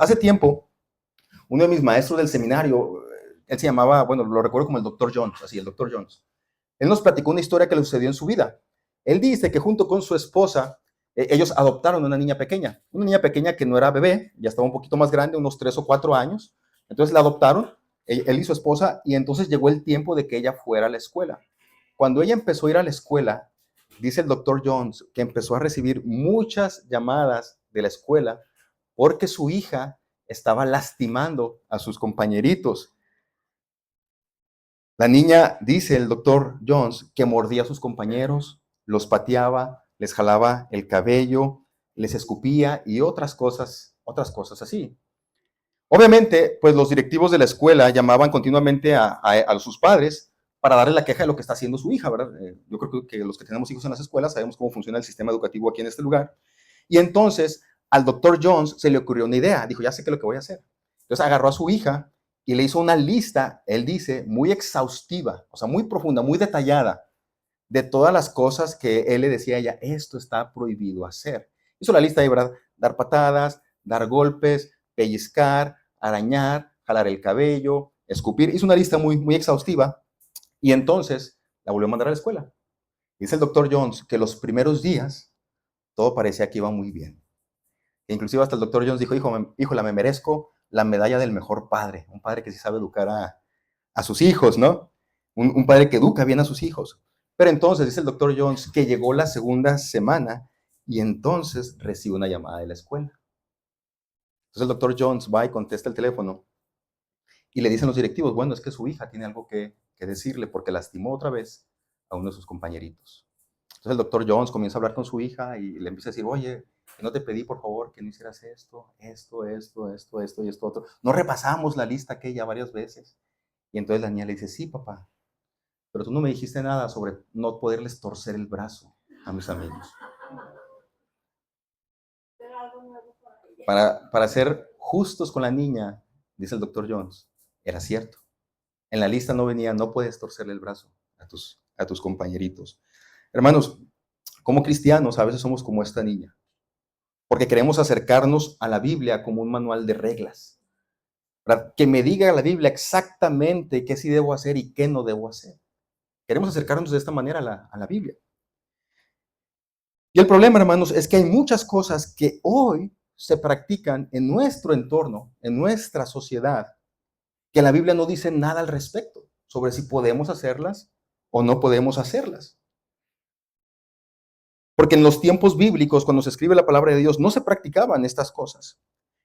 hace tiempo, uno de mis maestros del seminario, él se llamaba, bueno, lo recuerdo como el doctor Jones, así, el doctor Jones. Él nos platicó una historia que le sucedió en su vida. Él dice que junto con su esposa, ellos adoptaron una niña pequeña que no era bebé, ya estaba un poquito más grande, unos 3 o 4 años. Entonces la adoptaron, él y su esposa, y entonces llegó el tiempo de que ella fuera a la escuela. Cuando ella empezó a ir a la escuela, dice el doctor Jones que empezó a recibir muchas llamadas de la escuela porque su hija estaba lastimando a sus compañeritos. La niña, dice el doctor Jones, que mordía a sus compañeros, los pateaba, les jalaba el cabello, les escupía y otras cosas así. Obviamente, pues los directivos de la escuela llamaban continuamente a sus padres para darle la queja de lo que está haciendo su hija, ¿verdad? Yo creo que los que tenemos hijos en las escuelas sabemos cómo funciona el sistema educativo aquí en este lugar. Y entonces al doctor Jones se le ocurrió una idea. Dijo, ya sé qué es lo que voy a hacer. Entonces agarró a su hija y le hizo una lista, él dice, muy exhaustiva, o sea, muy profunda, muy detallada, de todas las cosas que él le decía a ella, esto está prohibido hacer. Hizo la lista ahí, ¿verdad? Dar patadas, dar golpes, pellizcar, arañar, jalar el cabello, escupir. Hizo una lista muy, muy exhaustiva y entonces la volvió a mandar a la escuela. Dice el doctor Jones que los primeros días todo parecía que iba muy bien. Inclusive hasta el doctor Jones dijo, híjola, me merezco la medalla del mejor padre, un padre que sí sabe educar a sus hijos, ¿no? Un padre que educa bien a sus hijos. Pero entonces dice el doctor Jones que llegó la segunda semana y entonces recibe una llamada de la escuela. Entonces el doctor Jones va y contesta el teléfono y le dicen los directivos, bueno, es que su hija tiene algo que decirle porque lastimó otra vez a uno de sus compañeritos. Entonces el doctor Jones comienza a hablar con su hija y le empieza a decir, oye, no te pedí por favor que no hicieras esto y esto otro. No repasamos la lista aquella varias veces. Y entonces la niña le dice, sí, papá, pero tú no me dijiste nada sobre no poderles torcer el brazo a mis amigos. Para ser justos con la niña, dice el doctor Jones, era cierto. En la lista no venía, no puedes torcerle el brazo a tus compañeritos. Hermanos, como cristianos a veces somos como esta niña, porque queremos acercarnos a la Biblia como un manual de reglas, ¿verdad? Que me diga la Biblia exactamente qué sí debo hacer y qué no debo hacer. Queremos acercarnos de esta manera a la Biblia. Y el problema, hermanos, es que hay muchas cosas que hoy se practican en nuestro entorno, en nuestra sociedad, que la Biblia no dice nada al respecto sobre si podemos hacerlas o no podemos hacerlas. Porque en los tiempos bíblicos, cuando se escribe la palabra de Dios, no se practicaban estas cosas.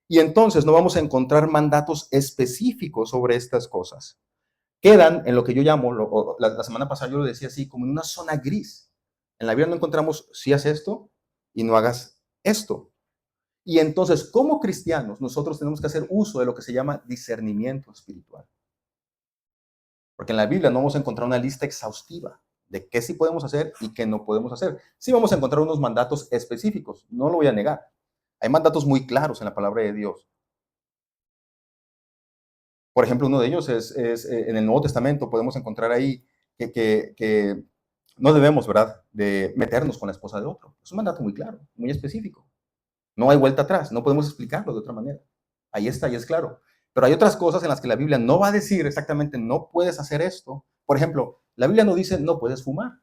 Y entonces no vamos a encontrar mandatos específicos sobre estas cosas. Quedan en lo que yo llamo, la semana pasada yo lo decía así, como en una zona gris. En la Biblia no encontramos si haz esto y no hagas esto. Y entonces, como cristianos, nosotros tenemos que hacer uso de lo que se llama discernimiento espiritual. Porque en la Biblia no vamos a encontrar una lista exhaustiva de qué sí podemos hacer y qué no podemos hacer. Sí vamos a encontrar unos mandatos específicos, no lo voy a negar. Hay mandatos muy claros en la palabra de Dios. Por ejemplo, uno de ellos es en el Nuevo Testamento, podemos encontrar ahí que no debemos, ¿verdad?, de meternos con la esposa de otro. Es un mandato muy claro, muy específico. No hay vuelta atrás, no podemos explicarlo de otra manera. Ahí está, y es claro. Pero hay otras cosas en las que la Biblia no va a decir exactamente, no puedes hacer esto. Por ejemplo, la Biblia no dice, no puedes fumar.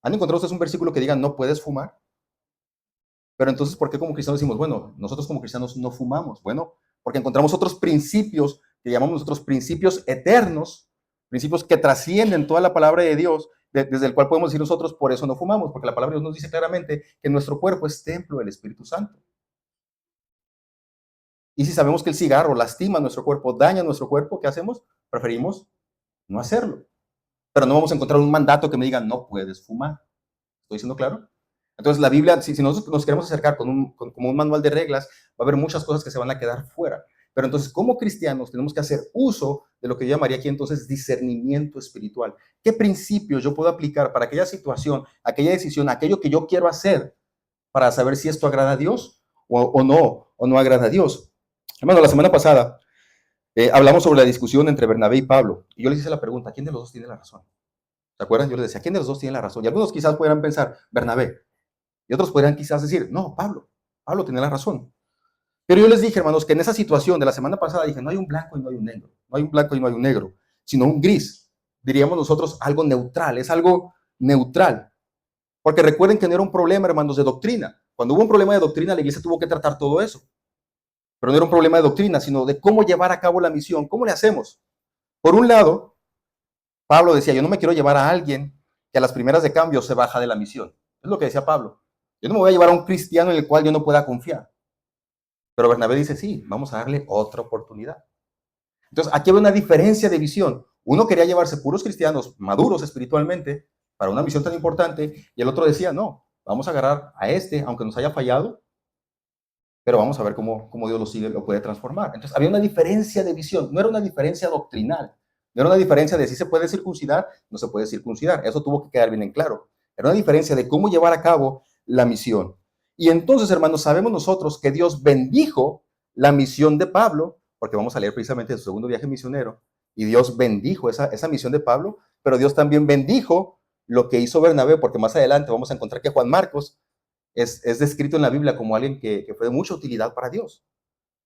¿Han encontrado ustedes un versículo que diga, no puedes fumar? Pero entonces, ¿por qué como cristianos decimos, bueno, nosotros como cristianos no fumamos? Bueno, porque encontramos otros principios que llamamos nosotros principios eternos, principios que trascienden toda la palabra de Dios, desde el cual podemos decir nosotros, por eso no fumamos, porque la palabra de Dios nos dice claramente que nuestro cuerpo es templo del Espíritu Santo. Y si sabemos que el cigarro lastima nuestro cuerpo, daña nuestro cuerpo, ¿qué hacemos? Preferimos no hacerlo. Pero no vamos a encontrar un mandato que me diga, no puedes fumar. ¿Estoy diciendo claro? Entonces la Biblia, si nosotros nos queremos acercar como un manual de reglas, va a haber muchas cosas que se van a quedar fuera. Pero entonces como cristianos tenemos que hacer uso de lo que yo llamaría aquí entonces discernimiento espiritual. ¿Qué principios yo puedo aplicar para aquella situación, aquella decisión, aquello que yo quiero hacer para saber si esto agrada a Dios o no agrada a Dios? Hermano, la semana pasada hablamos sobre la discusión entre Bernabé y Pablo. Y yo les hice la pregunta, ¿quién de los dos tiene la razón? ¿Se acuerdan? Yo les decía, ¿quién de los dos tiene la razón? Y algunos quizás pudieran pensar, Bernabé. Y otros podrían quizás decir, no, Pablo tiene la razón. Pero yo les dije, hermanos, que en esa situación de la semana pasada dije, no hay un blanco y no hay un negro, no hay un blanco y no hay un negro, sino un gris. Diríamos nosotros algo neutral, es algo neutral. Porque recuerden que no era un problema, hermanos, de doctrina. Cuando hubo un problema de doctrina, la iglesia tuvo que tratar todo eso. Pero no era un problema de doctrina, sino de cómo llevar a cabo la misión. ¿Cómo le hacemos? Por un lado, Pablo decía, yo no me quiero llevar a alguien que a las primeras de cambio se baja de la misión. Es lo que decía Pablo. Yo no me voy a llevar a un cristiano en el cual yo no pueda confiar. Pero Bernabé dice, sí, vamos a darle otra oportunidad. Entonces, aquí había una diferencia de visión. Uno quería llevarse puros cristianos maduros espiritualmente para una misión tan importante, y el otro decía, no, vamos a agarrar a este, aunque nos haya fallado, pero vamos a ver cómo Dios lo sigue, lo puede transformar. Entonces, había una diferencia de visión, no era una diferencia doctrinal, no era una diferencia de si se puede circuncidar, no se puede circuncidar, eso tuvo que quedar bien en claro. Era una diferencia de cómo llevar a cabo la misión. Y entonces, hermanos, sabemos nosotros que Dios bendijo la misión de Pablo, porque vamos a leer precisamente su segundo viaje misionero, y Dios bendijo esa misión de Pablo, pero Dios también bendijo lo que hizo Bernabé, porque más adelante vamos a encontrar que Juan Marcos es descrito en la Biblia como alguien que fue de mucha utilidad para Dios.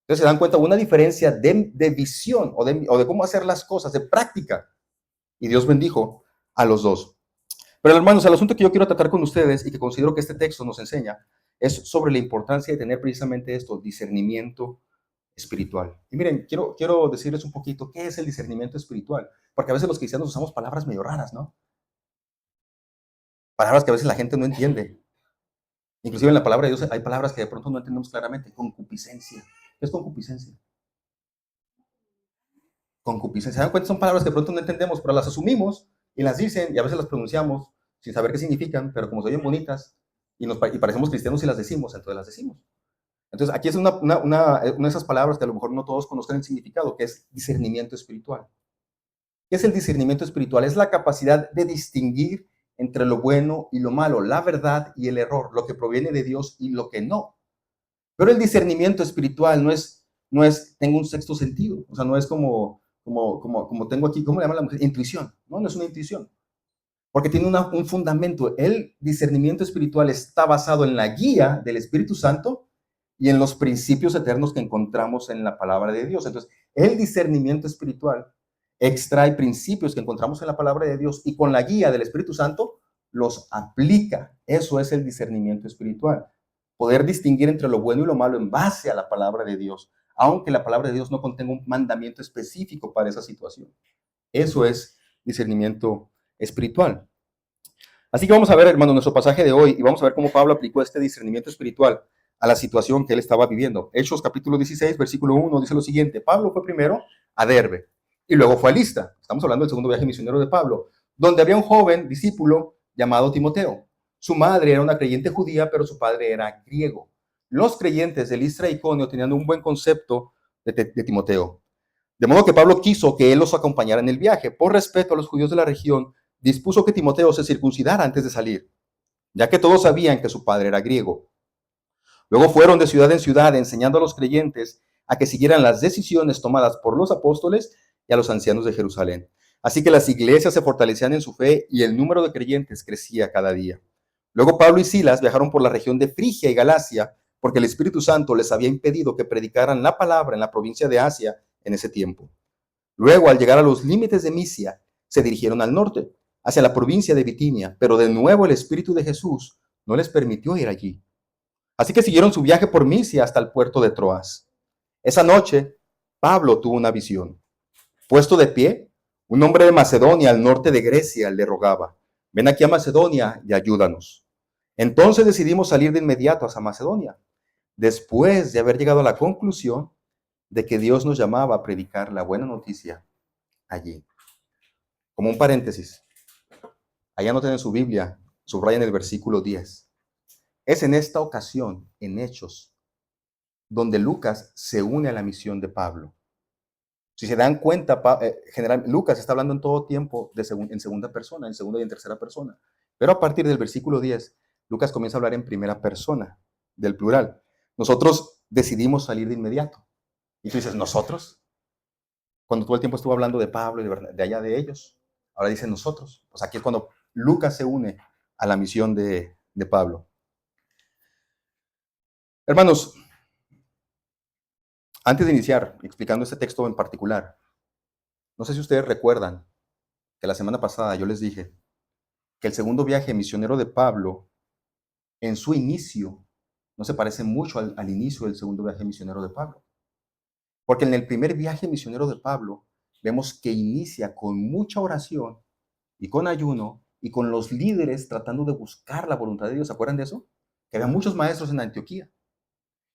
Entonces se dan cuenta de una diferencia de visión o de cómo hacer las cosas, de práctica. Y Dios bendijo a los dos. Pero hermanos, el asunto que yo quiero tratar con ustedes y que considero que este texto nos enseña es sobre la importancia de tener precisamente esto, discernimiento espiritual. Y miren, quiero decirles un poquito qué es el discernimiento espiritual, porque a veces los cristianos usamos palabras medio raras, ¿no? Palabras que a veces la gente no entiende. Inclusive en la palabra de Dios hay palabras que de pronto no entendemos claramente. Concupiscencia. ¿Qué es concupiscencia? Concupiscencia. ¿Se dan cuenta? Son palabras que de pronto no entendemos, pero las asumimos y las dicen y a veces las pronunciamos sin saber qué significan, pero como se oyen bonitas y parecemos cristianos y las decimos, entonces las decimos. Entonces aquí es una de esas palabras que a lo mejor no todos conozcan el significado, que es discernimiento espiritual. ¿Qué es el discernimiento espiritual? Es la capacidad de distinguir entre lo bueno y lo malo, la verdad y el error, lo que proviene de Dios y lo que no. Pero el discernimiento espiritual no es tengo un sexto sentido, o sea, no es como tengo aquí, ¿cómo le llama la mujer? Intuición, no es una intuición, porque tiene un fundamento. El discernimiento espiritual está basado en la guía del Espíritu Santo y en los principios eternos que encontramos en la palabra de Dios. Entonces, el discernimiento espiritual extrae principios que encontramos en la palabra de Dios y con la guía del Espíritu Santo los aplica. Eso es el discernimiento espiritual. Poder distinguir entre lo bueno y lo malo en base a la palabra de Dios, aunque la palabra de Dios no contenga un mandamiento específico para esa situación. Eso es discernimiento espiritual. Así que vamos a ver, hermano, nuestro pasaje de hoy y vamos a ver cómo Pablo aplicó este discernimiento espiritual a la situación que él estaba viviendo. Hechos capítulo 16, versículo 1 dice lo siguiente: Pablo fue primero a Derbe y luego fue a Listra. Estamos hablando del segundo viaje misionero de Pablo, donde había un joven discípulo llamado Timoteo. Su madre era una creyente judía, pero su padre era griego. Los creyentes de Listra y Iconio tenían un buen concepto de Timoteo. De modo que Pablo quiso que él los acompañara en el viaje. Por respeto a los judíos de la región, dispuso que Timoteo se circuncidara antes de salir, ya que todos sabían que su padre era griego. Luego fueron de ciudad en ciudad enseñando a los creyentes a que siguieran las decisiones tomadas por los apóstoles y a los ancianos de Jerusalén. Así que las iglesias se fortalecían en su fe y el número de creyentes crecía cada día. Luego Pablo y Silas viajaron por la región de Frigia y Galacia, porque el Espíritu Santo les había impedido que predicaran la palabra en la provincia de Asia en ese tiempo. Luego, al llegar a los límites de Misia, se dirigieron al norte, hacia la provincia de Bitinia, pero de nuevo el Espíritu de Jesús no les permitió ir allí. Así que siguieron su viaje por Misia hasta el puerto de Troas. Esa noche, Pablo tuvo una visión. Puesto de pie, un hombre de Macedonia, al norte de Grecia, le rogaba: ven aquí a Macedonia y ayúdanos. Entonces decidimos salir de inmediato hacia Macedonia, después de haber llegado a la conclusión de que Dios nos llamaba a predicar la buena noticia allí. Como un paréntesis, allá no tienen su Biblia, subrayan el versículo 10. Es en esta ocasión, en Hechos, donde Lucas se une a la misión de Pablo. Si se dan cuenta, Lucas está hablando en todo tiempo en segunda persona, en segunda y en tercera persona. Pero a partir del versículo 10, Lucas comienza a hablar en primera persona, del plural. Nosotros decidimos salir de inmediato. Y tú dices, ¿nosotros? Cuando todo el tiempo estuvo hablando de Pablo y de allá de ellos, ahora dice nosotros. Pues aquí es cuando Lucas se une a la misión de Pablo. Hermanos, Antes de iniciar explicando este texto en particular, no sé si ustedes recuerdan que la semana pasada yo les dije que el segundo viaje misionero de Pablo, en su inicio, no se parece mucho al inicio del segundo viaje misionero de Pablo. Porque en el primer viaje misionero de Pablo, vemos que inicia con mucha oración y con ayuno y con los líderes tratando de buscar la voluntad de Dios. ¿Se acuerdan de eso? Que había muchos maestros en Antioquía,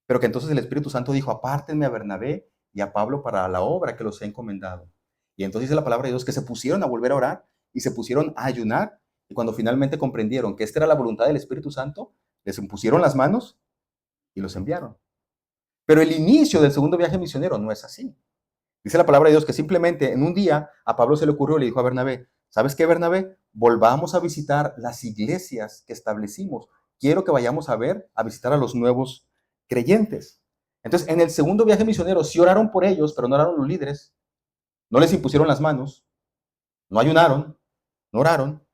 pero que entonces el Espíritu Santo dijo, apártenme a Bernabé y a Pablo para la obra que los he encomendado. Y entonces dice la palabra de Dios que se pusieron a volver a orar y se pusieron a ayunar. Y cuando finalmente comprendieron que esta era la voluntad del Espíritu Santo, les impusieron las manos y los enviaron. Pero el inicio del segundo viaje misionero no es así. Dice la palabra de Dios que simplemente en un día a Pablo se le ocurrió, le dijo a Bernabé, ¿sabes qué, Bernabé? Volvamos a visitar las iglesias que establecimos. Quiero que vayamos a visitar a los nuevos creyentes. Entonces, en el segundo viaje misionero sí oraron por ellos, pero no oraron los líderes, no les impusieron las manos, no ayunaron, no oraron,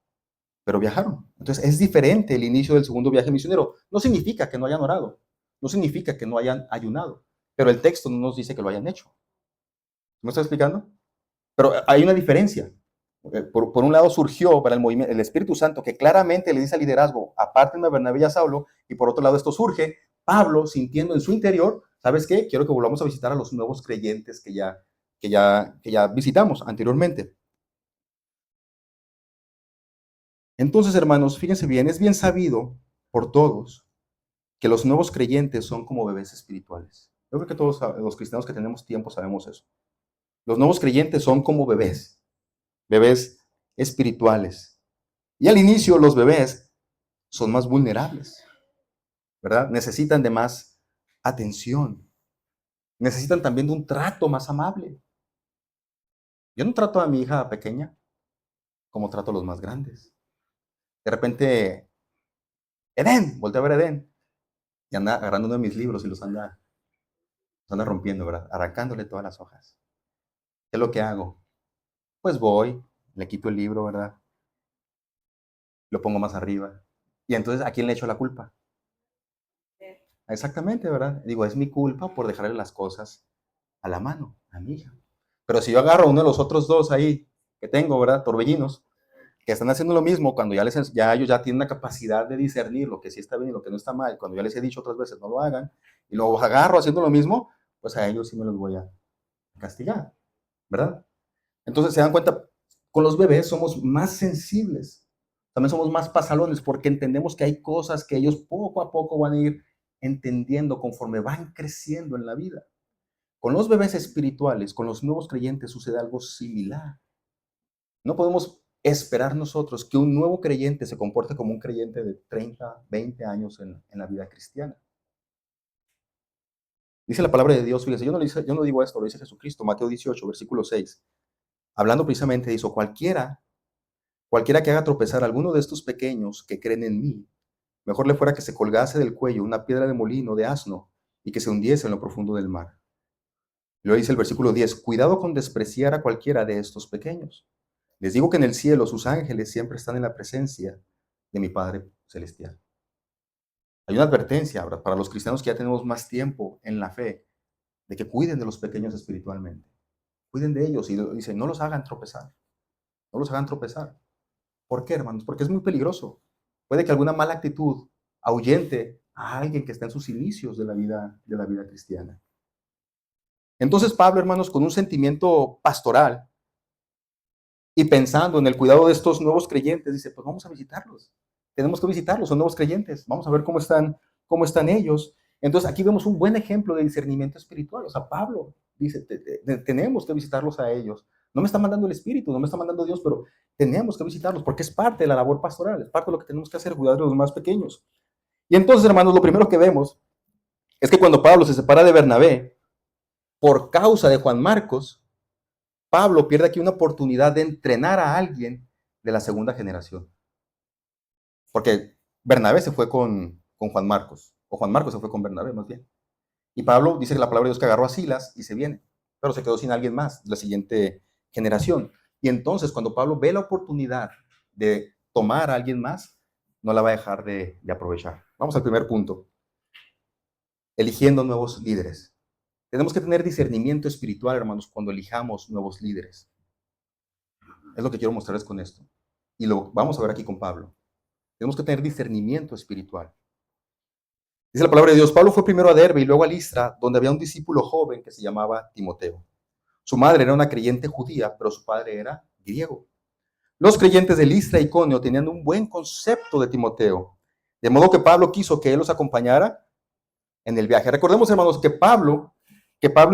pero viajaron. Entonces, es diferente el inicio del segundo viaje misionero. No significa que no hayan orado, no significa que no hayan ayunado, pero el texto no nos dice que lo hayan hecho. ¿Me estoy explicando? Pero hay una diferencia. Por un lado surgió para el movimiento, el Espíritu Santo, que claramente le dice al liderazgo, apártenme a Bernabé y a Saulo, y por otro lado esto surge, Pablo sintiendo en su interior, ¿sabes qué? Quiero que volvamos a visitar a los nuevos creyentes que ya visitamos anteriormente. Entonces, hermanos, fíjense bien, es bien sabido por todos que los nuevos creyentes son como bebés espirituales. Yo creo que todos los cristianos que tenemos tiempo sabemos eso. Los nuevos creyentes son como bebés espirituales. Y al inicio los bebés son más vulnerables, ¿verdad? Necesitan de más atención. Necesitan también de un trato más amable. Yo no trato a mi hija pequeña como trato a los más grandes. De repente, Edén, voltea a ver a Edén y anda agarrando uno de mis libros y los anda rompiendo, ¿verdad? Arrancándole todas las hojas. ¿Qué es lo que hago? Pues voy, le quito el libro, ¿verdad? Lo pongo más arriba. Y entonces, ¿a quién le echo la culpa? Exactamente, ¿verdad? Digo, es mi culpa por dejarle las cosas a la mano, a mi hija. Pero si yo agarro a uno de los otros dos ahí que tengo, ¿verdad? Torbellinos, que están haciendo lo mismo cuando ya ellos ya tienen la capacidad de discernir lo que sí está bien y lo que no está mal, cuando ya les he dicho otras veces no lo hagan, y luego agarro haciendo lo mismo, pues a ellos sí me los voy a castigar, ¿verdad? Entonces se dan cuenta, con los bebés somos más sensibles, también somos más pasalones porque entendemos que hay cosas que ellos poco a poco van a ir entendiendo conforme van creciendo en la vida. Con los bebés espirituales, con los nuevos creyentes sucede algo similar. No podemos esperar nosotros que un nuevo creyente se comporte como un creyente de 30, 20 años en la vida cristiana. Dice la palabra de Dios, fíjense, yo no digo esto, lo dice Jesucristo, Mateo 18, versículo 6. Hablando precisamente de eso, cualquiera que haga tropezar a alguno de estos pequeños que creen en mí, mejor le fuera que se colgase del cuello una piedra de molino de asno y que se hundiese en lo profundo del mar. Luego dice el versículo 10, cuidado con despreciar a cualquiera de estos pequeños. Les digo que en el cielo sus ángeles siempre están en la presencia de mi Padre Celestial. Hay una advertencia para los cristianos que ya tenemos más tiempo en la fe, de que cuiden de los pequeños espiritualmente. Cuiden de ellos y dice, no los hagan tropezar. No los hagan tropezar. ¿Por qué, hermanos? Porque es muy peligroso. Puede que alguna mala actitud ahuyente a alguien que está en sus inicios de la vida cristiana. Entonces Pablo, hermanos, con un sentimiento pastoral y pensando en el cuidado de estos nuevos creyentes, dice, pues vamos a visitarlos. Tenemos que visitarlos, son nuevos creyentes. Vamos a ver cómo están ellos. Entonces aquí vemos un buen ejemplo de discernimiento espiritual. O sea, Pablo dice, tenemos que visitarlos a ellos. No me está mandando el Espíritu, no me está mandando Dios, pero tenemos que visitarlos porque es parte de la labor pastoral, es parte de lo que tenemos que hacer, cuidar de los más pequeños. Y entonces, hermanos, lo primero que vemos es que cuando Pablo se separa de Bernabé, por causa de Juan Marcos, Pablo pierde aquí una oportunidad de entrenar a alguien de la segunda generación. Porque Bernabé se fue con Juan Marcos, o Juan Marcos se fue con Bernabé más bien. Y Pablo dice que la palabra de Dios que agarró a Silas y se viene, pero se quedó sin alguien más, la siguiente generación. Y entonces cuando Pablo ve la oportunidad de tomar a alguien más, no la va a dejar de aprovechar. Vamos al primer punto, eligiendo nuevos líderes. Tenemos que tener discernimiento espiritual, hermanos, cuando elijamos nuevos líderes. Es lo que quiero mostrarles con esto. Y lo vamos a ver aquí con Pablo. Tenemos que tener discernimiento espiritual. Dice la palabra de Dios, Pablo fue primero a Derbe y luego a Listra, donde había un discípulo joven que se llamaba Timoteo. Su madre era una creyente judía, pero su padre era griego. Los creyentes de Listra y Iconio tenían un buen concepto de Timoteo, de modo que Pablo quiso que él los acompañara en el viaje. Recordemos, hermanos, que Pablo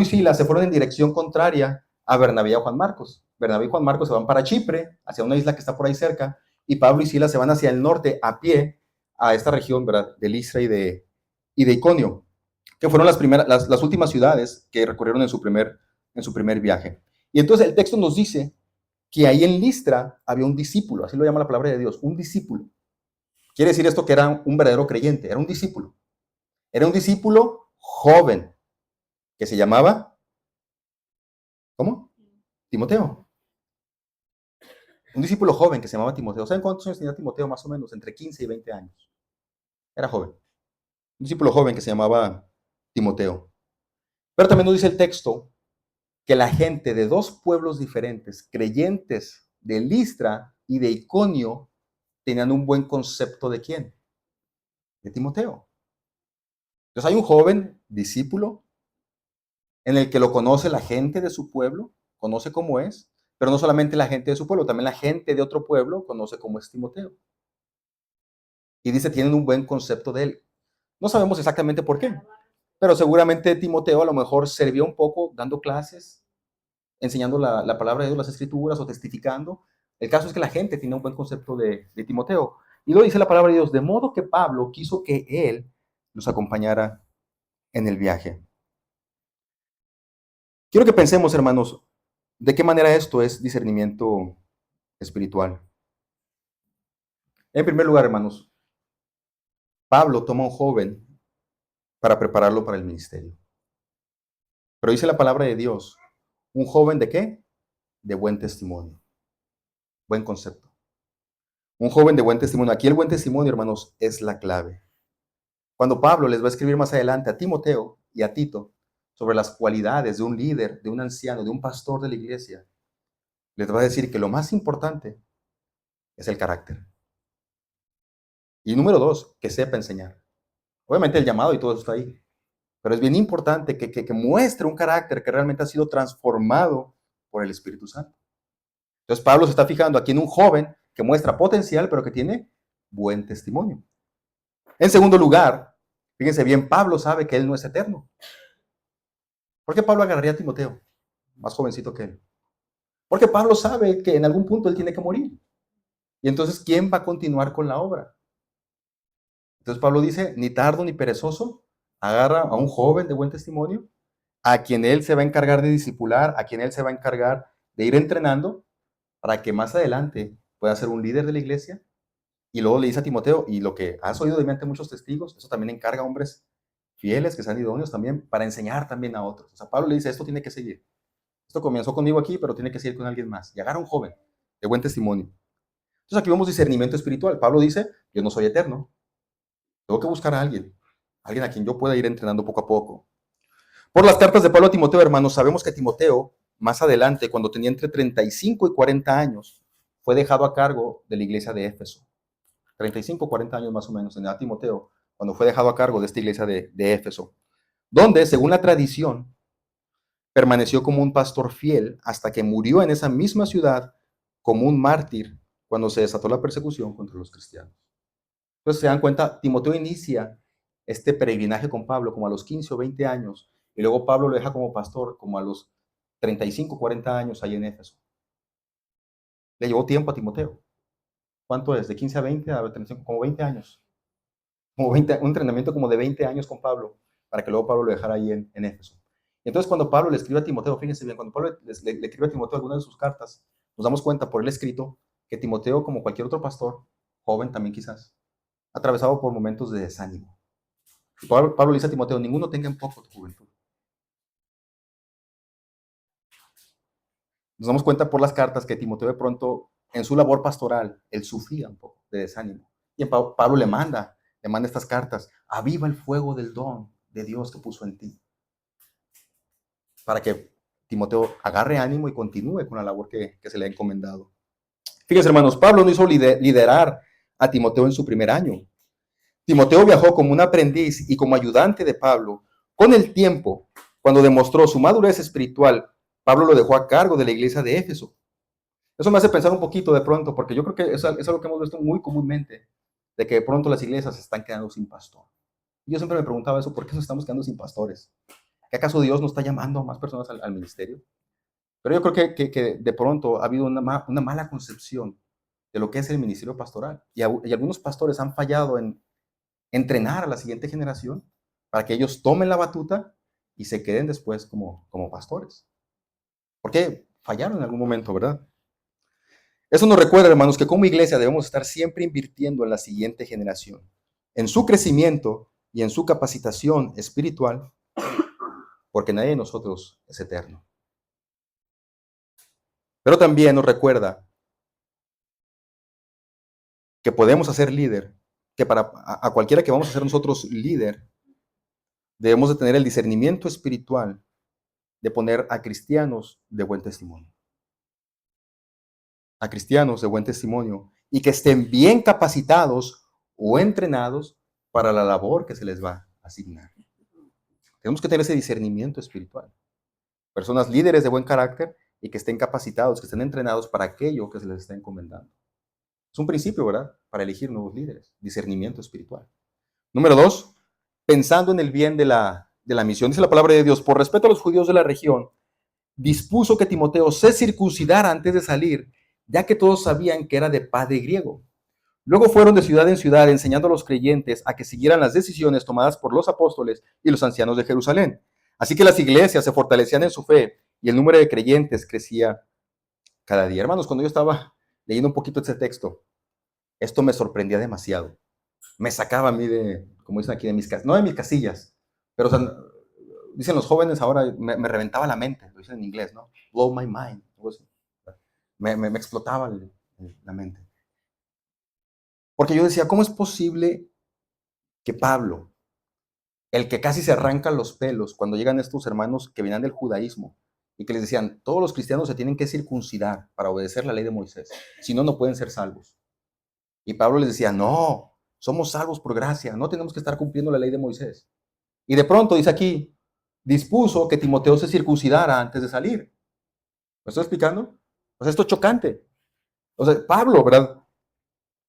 y Silas se fueron en dirección contraria a Bernabé y a Juan Marcos. Bernabé y Juan Marcos se van para Chipre, hacia una isla que está por ahí cerca, y Pablo y Silas se van hacia el norte a pie a esta región, ¿verdad?, de Listra y de Iconio, que fueron las últimas ciudades que recorrieron en su primer viaje. Y entonces el texto nos dice que ahí en Listra había un discípulo, así lo llama la palabra de Dios, un discípulo. Quiere decir esto que era un verdadero creyente, era un discípulo. Era un discípulo joven, que se llamaba, ¿cómo? Timoteo. Un discípulo joven que se llamaba Timoteo. ¿Saben cuántos años tenía Timoteo? Más o menos, entre 15 y 20 años. Era joven. Un discípulo joven que se llamaba Timoteo. Pero también nos dice el texto que la gente de dos pueblos diferentes, creyentes de Listra y de Iconio, tenían un buen concepto de quién? De Timoteo. Entonces hay un joven discípulo en el que lo conoce la gente de su pueblo, conoce cómo es, pero no solamente la gente de su pueblo, también la gente de otro pueblo conoce cómo es Timoteo. Y dice, tienen un buen concepto de él. No sabemos exactamente por qué, pero seguramente Timoteo a lo mejor sirvió un poco dando clases, enseñando la palabra de Dios, las escrituras o testificando. El caso es que la gente tiene un buen concepto de Timoteo. Y lo dice la palabra de Dios, de modo que Pablo quiso que él nos acompañara en el viaje. Quiero que pensemos, hermanos, de qué manera esto es discernimiento espiritual. En primer lugar, hermanos, Pablo toma a un joven para prepararlo para el ministerio. Pero dice la palabra de Dios, ¿un joven de qué? De buen testimonio, buen concepto. Un joven de buen testimonio. Aquí el buen testimonio, hermanos, es la clave. Cuando Pablo les va a escribir más adelante a Timoteo y a Tito sobre las cualidades de un líder, de un anciano, de un pastor de la iglesia, les va a decir que lo más importante es el carácter. Y número dos, que sepa enseñar. Obviamente el llamado y todo eso está ahí. Pero es bien importante que muestre un carácter que realmente ha sido transformado por el Espíritu Santo. Entonces Pablo se está fijando aquí en un joven que muestra potencial, pero que tiene buen testimonio. En segundo lugar, fíjense bien, Pablo sabe que él no es eterno. ¿Por qué Pablo agarraría a Timoteo, más jovencito que él? Porque Pablo sabe que en algún punto él tiene que morir. Y entonces, ¿quién va a continuar con la obra? Entonces Pablo dice, ni tardo ni perezoso, agarra a un joven de buen testimonio, a quien él se va a encargar de discipular, a quien él se va a encargar de ir entrenando, para que más adelante pueda ser un líder de la iglesia. Y luego le dice a Timoteo, y lo que has oído de mí ante muchos testigos, eso también encarga a hombres fieles, que sean idóneos también, para enseñar también a otros. O sea, Pablo le dice, esto tiene que seguir. Esto comenzó conmigo aquí, pero tiene que seguir con alguien más. Y agarra a un joven de buen testimonio. Entonces aquí vemos discernimiento espiritual. Pablo dice, yo no soy eterno. Tengo que buscar a alguien a quien yo pueda ir entrenando poco a poco. Por las cartas de Pablo a Timoteo, hermanos, sabemos que Timoteo, más adelante, cuando tenía entre 35 y 40 años, fue dejado a cargo de la iglesia de Éfeso. 35, 40 años más o menos tenía Timoteo, cuando fue dejado a cargo de esta iglesia de Éfeso, donde, según la tradición, permaneció como un pastor fiel hasta que murió en esa misma ciudad como un mártir cuando se desató la persecución contra los cristianos. Entonces se dan cuenta, Timoteo inicia este peregrinaje con Pablo como a los 15 o 20 años, y luego Pablo lo deja como pastor como a los 35, 40 años ahí en Éfeso. Le llevó tiempo a Timoteo. ¿Cuánto es? De 15 a 20, a 35, como 20 años. Como 20, un entrenamiento como de 20 años con Pablo, para que luego Pablo lo dejara ahí en Éfeso. Entonces cuando Pablo le escribe a Timoteo, fíjense bien, cuando Pablo le escribe a Timoteo alguna de sus cartas, nos damos cuenta por el escrito que Timoteo, como cualquier otro pastor, joven también quizás, atravesado por momentos de desánimo. Pablo le dice a Timoteo, ninguno tenga en poco tu juventud. Nos damos cuenta por las cartas que Timoteo de pronto, en su labor pastoral, él sufría un poco de desánimo. Y Pablo le manda estas cartas, aviva el fuego del don de Dios que puso en ti. para que Timoteo agarre ánimo y continúe con la labor que se le ha encomendado. Fíjense, hermanos, Pablo no hizo liderar a Timoteo en su primer año. Timoteo viajó como un aprendiz y como ayudante de Pablo. Con el tiempo, cuando demostró su madurez espiritual, Pablo lo dejó a cargo de la iglesia de Éfeso. Eso me hace pensar un poquito de pronto, porque yo creo que es algo que hemos visto muy comúnmente, de que de pronto las iglesias se están quedando sin pastor. Yo siempre me preguntaba eso, ¿por qué nos estamos quedando sin pastores? ¿Que acaso Dios no está llamando a más personas al ministerio? Pero yo creo que de pronto ha habido una mala concepción de lo que es el ministerio pastoral. Y algunos pastores han fallado en entrenar a la siguiente generación para que ellos tomen la batuta y se queden después como pastores. Porque fallaron en algún momento, ¿verdad? Eso nos recuerda, hermanos, que como iglesia debemos estar siempre invirtiendo en la siguiente generación, en su crecimiento y en su capacitación espiritual, porque nadie de nosotros es eterno. Pero también nos recuerda que podemos hacer líder, que para a cualquiera que vamos a ser nosotros líder, debemos de tener el discernimiento espiritual de poner a cristianos de buen testimonio. A cristianos de buen testimonio y que estén bien capacitados o entrenados para la labor que se les va a asignar. Tenemos que tener ese discernimiento espiritual. Personas líderes de buen carácter y que estén capacitados, que estén entrenados para aquello que se les está encomendando. Es un principio, ¿verdad? Para elegir nuevos líderes. Discernimiento espiritual. Número 2, pensando en el bien de la misión. Dice la palabra de Dios, por respeto a los judíos de la región, dispuso que Timoteo se circuncidara antes de salir, ya que todos sabían que era de padre griego. Luego fueron de ciudad en ciudad enseñando a los creyentes a que siguieran las decisiones tomadas por los apóstoles y los ancianos de Jerusalén. Así que las iglesias se fortalecían en su fe y el número de creyentes crecía cada día. Hermanos, cuando yo estaba leyendo un poquito este texto, esto me sorprendía demasiado. Me sacaba a mí de, como dicen aquí, de mis casillas, no de mis casillas, pero o sea, dicen los jóvenes ahora, me reventaba la mente, lo dicen en inglés, ¿no? Blow my mind. Me explotaba la mente. Porque yo decía, ¿cómo es posible que Pablo, el que casi se arranca los pelos cuando llegan estos hermanos que venían del judaísmo y que les decían, todos los cristianos se tienen que circuncidar para obedecer la ley de Moisés, si no, no pueden ser salvos? Y Pablo les decía, no, somos salvos por gracia, no tenemos que estar cumpliendo la ley de Moisés. Y de pronto, dice aquí, dispuso que Timoteo se circuncidara antes de salir. ¿Me estoy explicando? O sea, esto es chocante. O sea, Pablo, ¿verdad?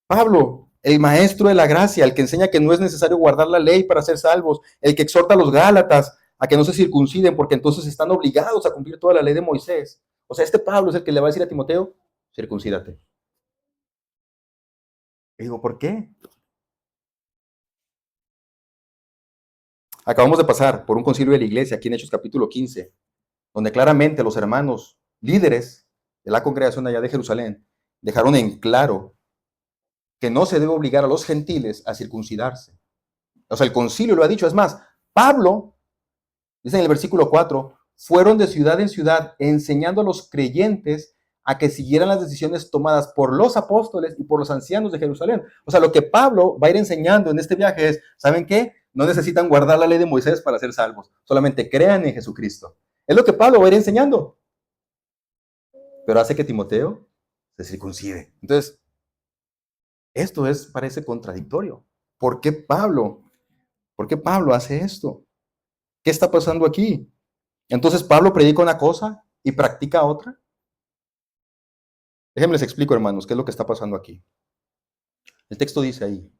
Pablo, el maestro de la gracia, el que enseña que no es necesario guardar la ley para ser salvos, el que exhorta a los Gálatas a que no se circunciden porque entonces están obligados a cumplir toda la ley de Moisés. O sea, este Pablo es el que le va a decir a Timoteo, circuncídate. Y digo, ¿por qué? Acabamos de pasar por un concilio de la iglesia aquí en Hechos capítulo 15, donde claramente los hermanos líderes de la congregación allá de Jerusalén dejaron en claro que no se debe obligar a los gentiles a circuncidarse. O sea, el concilio lo ha dicho. Es más, Pablo, dice en el versículo 4, fueron de ciudad en ciudad enseñando a los creyentes a que siguieran las decisiones tomadas por los apóstoles y por los ancianos de Jerusalén. O sea, lo que Pablo va a ir enseñando en este viaje es, ¿saben qué? No necesitan guardar la ley de Moisés para ser salvos, solamente crean en Jesucristo. Es lo que Pablo va a ir enseñando. Pero hace que Timoteo se circuncide. Entonces, esto parece contradictorio. ¿Por qué Pablo? ¿Por qué Pablo hace esto? ¿Qué está pasando aquí? Entonces Pablo predica una cosa y practica otra. Déjenme les explico, hermanos, qué es lo que está pasando aquí. El texto dice ahí,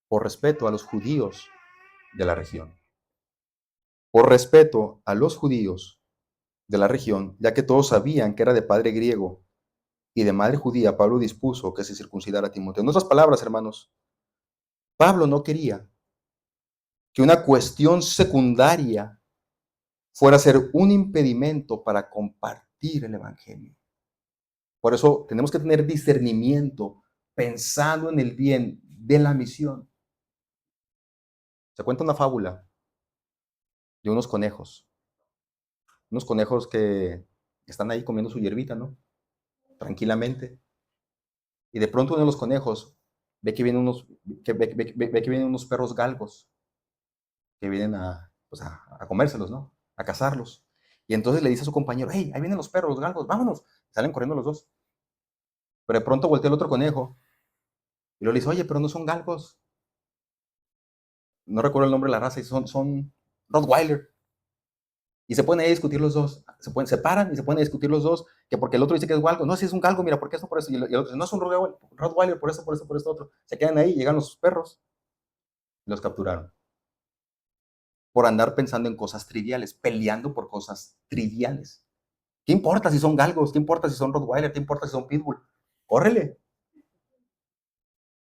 por respeto a los judíos de la región. Por respeto a los judíos de la región, ya que todos sabían que era de padre griego y de madre judía, Pablo dispuso que se circuncidara a Timoteo. En otras palabras, hermanos, Pablo no quería que una cuestión secundaria fuera a ser un impedimento para compartir el evangelio. Por eso tenemos que tener discernimiento pensando en el bien de la misión. Se cuenta una fábula de unos conejos que están ahí comiendo su hierbita, ¿no? Tranquilamente. Y de pronto uno de los conejos ve que vienen unos perros galgos que vienen pues a comérselos, ¿no? A cazarlos. Y entonces le dice a su compañero, hey, ahí vienen los perros, los galgos, vámonos. Salen corriendo los dos. Pero de pronto voltea el otro conejo y luego le dice, oye, pero no son galgos. No recuerdo el nombre de la raza, y son Rottweiler. Y se ponen ahí a discutir los dos. Se paran y se ponen a discutir los dos, que porque el otro dice que es galgo. No, si es un galgo, mira, ¿por qué esto, por eso? Y el otro dice, no, es un Rottweiler, por esto, otro. Se quedan ahí, llegan los perros y los capturaron. Por andar pensando en cosas triviales, peleando por cosas triviales. ¿Qué importa si son galgos? ¿Qué importa si son Rottweiler? ¿Qué importa si son Pitbull? Córrele.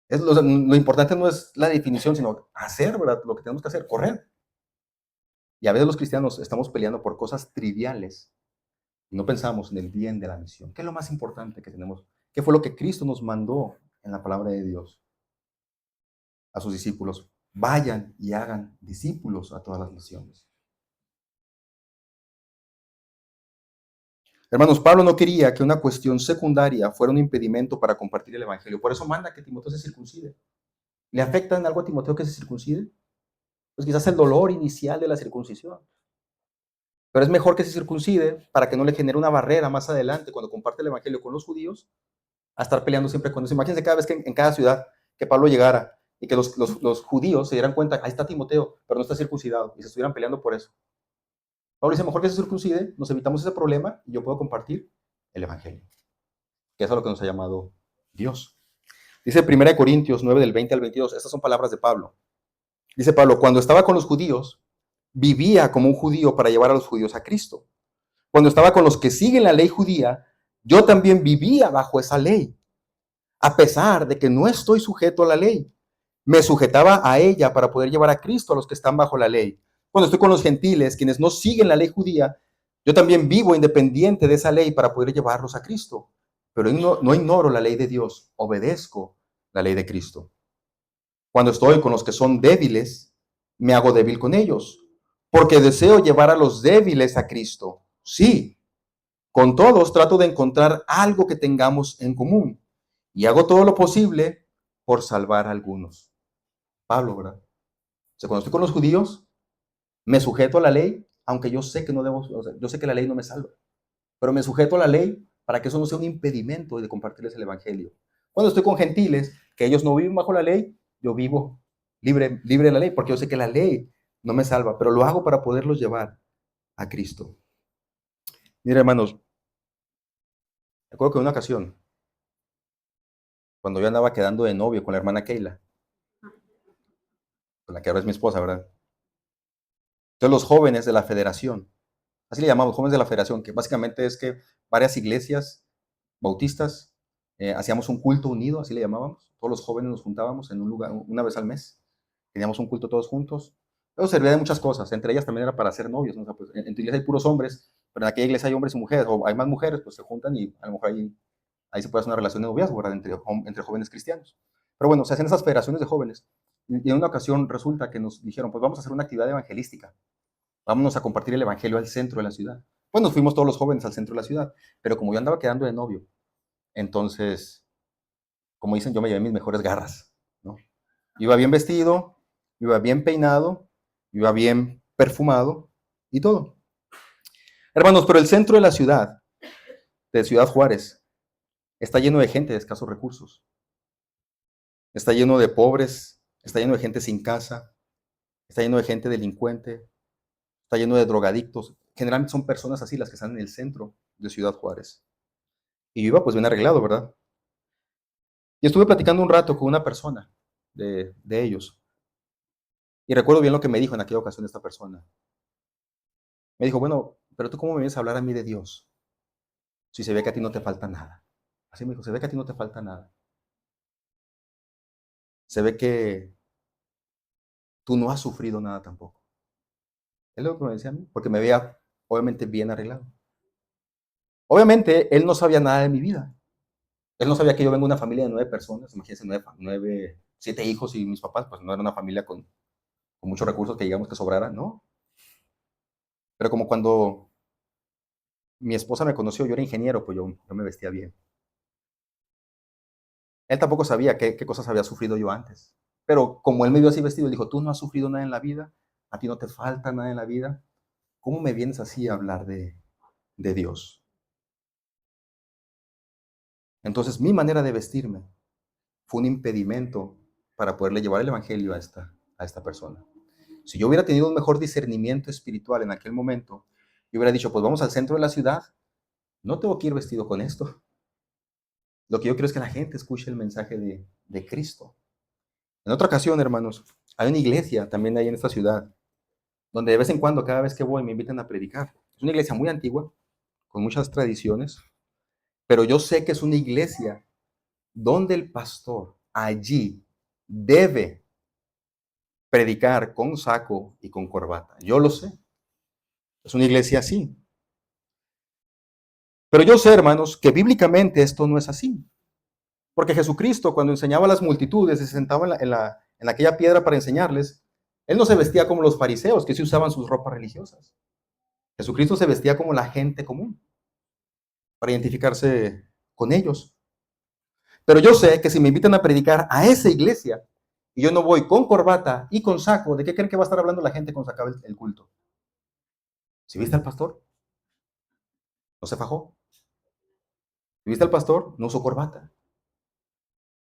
Lo importante no es la definición, sino hacer, ¿verdad? Lo que tenemos que hacer, correr. Y a veces los cristianos estamos peleando por cosas triviales y no pensamos en el bien de la misión. ¿Qué es lo más importante que tenemos? ¿Qué fue lo que Cristo nos mandó en la palabra de Dios a sus discípulos? Vayan y hagan discípulos a todas las naciones. Hermanos, Pablo no quería que una cuestión secundaria fuera un impedimento para compartir el evangelio. Por eso manda que Timoteo se circuncide. ¿Le afecta en algo a Timoteo que se circuncide? Pues quizás el dolor inicial de la circuncisión. Pero es mejor que se circuncide para que no le genere una barrera más adelante cuando comparte el evangelio con los judíos, a estar peleando siempre con eso. Imagínense cada vez que en cada ciudad que Pablo llegara y que los judíos se dieran cuenta, ahí está Timoteo, pero no está circuncidado, y se estuvieran peleando por eso. Pablo dice, mejor que se circuncide, nos evitamos ese problema y yo puedo compartir el evangelio, que es a lo que nos ha llamado Dios. Dice 1 Corintios 9, del 20 al 22, estas son palabras de Pablo. Dice Pablo, cuando estaba con los judíos, vivía como un judío para llevar a los judíos a Cristo. Cuando estaba con los que siguen la ley judía, yo también vivía bajo esa ley, a pesar de que no estoy sujeto a la ley. Me sujetaba a ella para poder llevar a Cristo a los que están bajo la ley. Cuando estoy con los gentiles, quienes no siguen la ley judía, yo también vivo independiente de esa ley para poder llevarlos a Cristo. Pero no ignoro la ley de Dios, obedezco la ley de Cristo. Cuando estoy con los que son débiles, me hago débil con ellos, porque deseo llevar a los débiles a Cristo. Sí, con todos trato de encontrar algo que tengamos en común y hago todo lo posible por salvar a algunos. Pablo, ¿verdad? O sea, cuando estoy con los judíos, me sujeto a la ley, aunque yo sé que no debo, o sea, yo sé que la ley no me salva, pero me sujeto a la ley para que eso no sea un impedimento de compartirles el evangelio. Cuando estoy con gentiles, que ellos no viven bajo la ley, yo vivo libre de la ley, porque yo sé que la ley no me salva, pero lo hago para poderlos llevar a Cristo. Mira, hermanos, recuerdo que en una ocasión, cuando yo andaba quedando de novio con la hermana Keila, con la que ahora es mi esposa, ¿verdad? Entonces los jóvenes de la federación, así le llamamos, jóvenes de la federación, que básicamente es que varias iglesias bautistas hacíamos un culto unido, así le llamábamos. Todos los jóvenes nos juntábamos en un lugar una vez al mes, teníamos un culto todos juntos. Eso servía de muchas cosas, entre ellas también era para ser novios, ¿no? O sea, pues, en tu iglesia hay puros hombres, pero en aquella iglesia hay hombres y mujeres, o hay más mujeres, pues se juntan y a lo mejor ahí se puede hacer una relación de noviazgo, ¿verdad? Entre jóvenes cristianos. Pero bueno, se hacen esas federaciones de jóvenes. Y en una ocasión resulta que nos dijeron, pues vamos a hacer una actividad evangelística. Vámonos a compartir el evangelio al centro de la ciudad. Pues nos fuimos todos los jóvenes al centro de la ciudad, pero como yo andaba quedando de novio, entonces, como dicen, yo me llevé mis mejores garras, ¿no? Iba bien vestido, iba bien peinado, iba bien perfumado y todo. Hermanos, pero el centro de la ciudad, de Ciudad Juárez, está lleno de gente de escasos recursos. Está lleno de pobres, está lleno de gente sin casa, está lleno de gente delincuente, está lleno de drogadictos. Generalmente son personas así las que están en el centro de Ciudad Juárez. Y yo iba pues bien arreglado, ¿verdad? Y estuve platicando un rato con una persona de ellos. Y recuerdo bien lo que me dijo en aquella ocasión esta persona. Me dijo, bueno, pero tú cómo me vienes a hablar a mí de Dios si se ve que a ti no te falta nada. Así me dijo, se ve que a ti no te falta nada. Se ve que tú no has sufrido nada tampoco. Es lo que me decía a mí, porque me veía obviamente bien arreglado. Obviamente él no sabía nada de mi vida. Él no sabía que yo vengo de una familia de 9 personas, imagínense, 7 hijos y mis papás, pues no era una familia con muchos recursos que digamos que sobraran, ¿no? Pero como cuando mi esposa me conoció, yo era ingeniero, pues yo me vestía bien. Él tampoco sabía qué cosas había sufrido yo antes. Pero como él me vio así vestido, él dijo, tú no has sufrido nada en la vida, a ti no te falta nada en la vida, ¿cómo me vienes así a hablar de Dios? Entonces mi manera de vestirme fue un impedimento para poderle llevar el evangelio a esta persona. Si yo hubiera tenido un mejor discernimiento espiritual en aquel momento, yo hubiera dicho, pues vamos al centro de la ciudad, no tengo que ir vestido con esto. Lo que yo quiero es que la gente escuche el mensaje de Cristo. En otra ocasión, hermanos, hay una iglesia también ahí en esta ciudad, donde de vez en cuando, cada vez que voy, me invitan a predicar. Es una iglesia muy antigua, con muchas tradiciones, pero yo sé que es una iglesia donde el pastor allí debe predicar con saco y con corbata. Yo lo sé. Es una iglesia así. Pero yo sé, hermanos, que bíblicamente esto no es así. Porque Jesucristo, cuando enseñaba a las multitudes, se sentaba en aquella piedra para enseñarles, él no se vestía como los fariseos, que sí usaban sus ropas religiosas. Jesucristo se vestía como la gente común, para identificarse con ellos. Pero yo sé que si me invitan a predicar a esa iglesia, y yo no voy con corbata y con saco, ¿de qué creen que va a estar hablando la gente cuando se acabe el culto? ¿Si viste al pastor? ¿No se fajó? ¿Si viste al pastor? No usó corbata,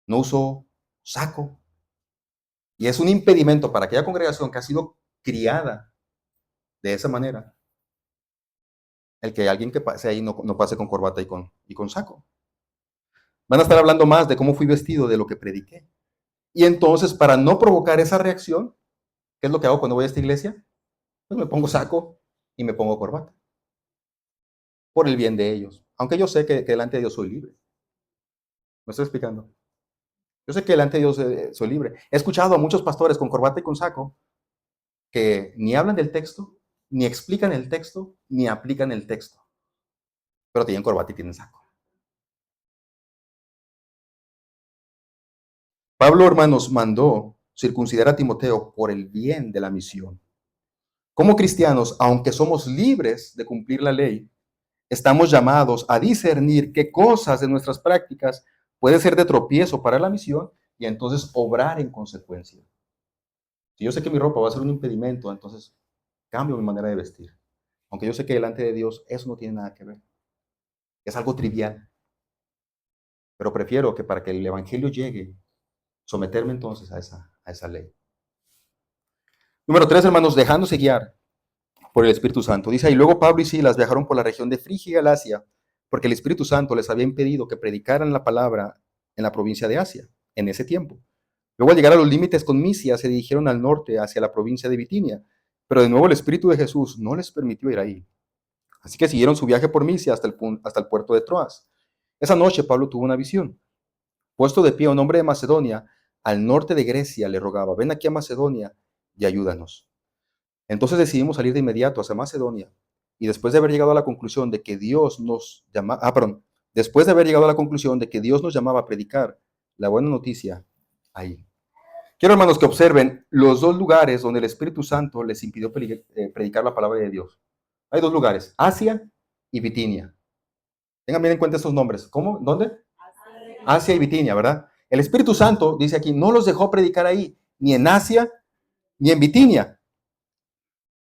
no usó saco. Y es un impedimento para aquella congregación que ha sido criada de esa manera, el que alguien que pase ahí no pase con corbata y con saco. Van a estar hablando más de cómo fui vestido de lo que prediqué. Y entonces, para no provocar esa reacción, ¿qué es lo que hago cuando voy a esta iglesia? Pues me pongo saco y me pongo corbata, por el bien de ellos. Aunque yo sé que delante de Dios soy libre. ¿Me estoy explicando? Yo sé que delante de Dios soy libre. He escuchado a muchos pastores con corbata y con saco que ni hablan del texto, ni explican el texto, ni aplican el texto. Pero tienen corbata y tienen saco. Pablo, hermanos, mandó circuncidar a Timoteo por el bien de la misión. Como cristianos, aunque somos libres de cumplir la ley, estamos llamados a discernir qué cosas de nuestras prácticas pueden ser de tropiezo para la misión y entonces obrar en consecuencia. Si yo sé que mi ropa va a ser un impedimento, entonces cambio mi manera de vestir. Aunque yo sé que delante de Dios eso no tiene nada que ver. Es algo trivial. Pero prefiero que para que el Evangelio llegue, someterme entonces a esa ley. Número 3, hermanos, dejándose guiar por el Espíritu Santo. Dice ahí, luego Pablo y Silas viajaron por la región de Frigia y Galacia, porque el Espíritu Santo les había impedido que predicaran la palabra en la provincia de Asia, en ese tiempo. Luego, al llegar a los límites con Misia, se dirigieron al norte, hacia la provincia de Bitinia, pero de nuevo el Espíritu de Jesús no les permitió ir ahí. Así que siguieron su viaje por Misia hasta el puerto de Troas. Esa noche Pablo tuvo una visión. Puesto de pie, un hombre de Macedonia, al norte de Grecia, le rogaba, ven aquí a Macedonia y ayúdanos. Entonces decidimos salir de inmediato hacia Macedonia y después de haber llegado a la conclusión de que Dios nos después de haber llegado a la conclusión de que Dios nos llamaba a predicar la buena noticia ahí. Quiero, hermanos, que observen los dos lugares donde el Espíritu Santo les impidió predicar la palabra de Dios. Hay dos lugares, Asia y Bitinia. Tengan bien en cuenta esos nombres. ¿Cómo? ¿Dónde? Asia y Bitinia, ¿verdad? El Espíritu Santo, dice aquí, no los dejó predicar ahí, ni en Asia, ni en Bitinia.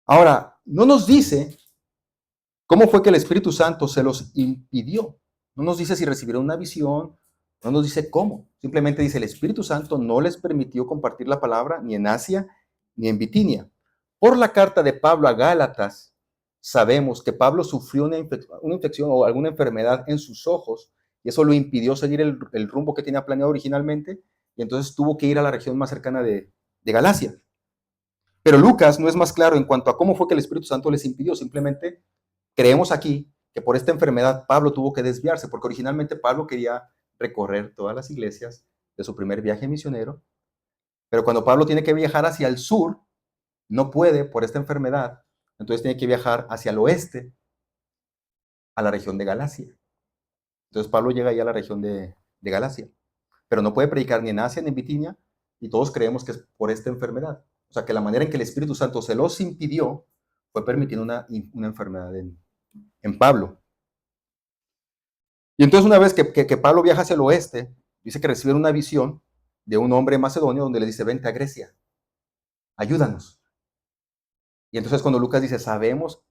Ahora, no nos dice cómo fue que el Espíritu Santo se los impidió. No nos dice si recibieron una visión, no nos dice cómo. Simplemente dice, el Espíritu Santo no les permitió compartir la palabra ni en Asia, ni en Bitinia. Por la carta de Pablo a Gálatas, sabemos que Pablo sufrió una infección o alguna enfermedad en sus ojos y eso lo impidió seguir el rumbo que tenía planeado originalmente y entonces tuvo que ir a la región más cercana de Galacia. Pero Lucas no es más claro en cuanto a cómo fue que el Espíritu Santo les impidió. Simplemente creemos aquí que por esta enfermedad Pablo tuvo que desviarse, porque originalmente Pablo quería recorrer todas las iglesias de su primer viaje misionero, pero cuando Pablo tiene que viajar hacia el sur, no puede por esta enfermedad, entonces tiene que viajar hacia el oeste, a la región de Galacia. Entonces Pablo llega ahí a la región de Galacia, pero no puede predicar ni en Asia ni en Bitinia, y todos creemos que es por esta enfermedad. O sea, que la manera en que el Espíritu Santo se los impidió fue permitiendo una enfermedad en Pablo. Y entonces una vez que Pablo viaja hacia el oeste, dice que recibe una visión de un hombre macedonio donde le dice, vente a Grecia, ayúdanos. Y entonces cuando Lucas dice, sabemos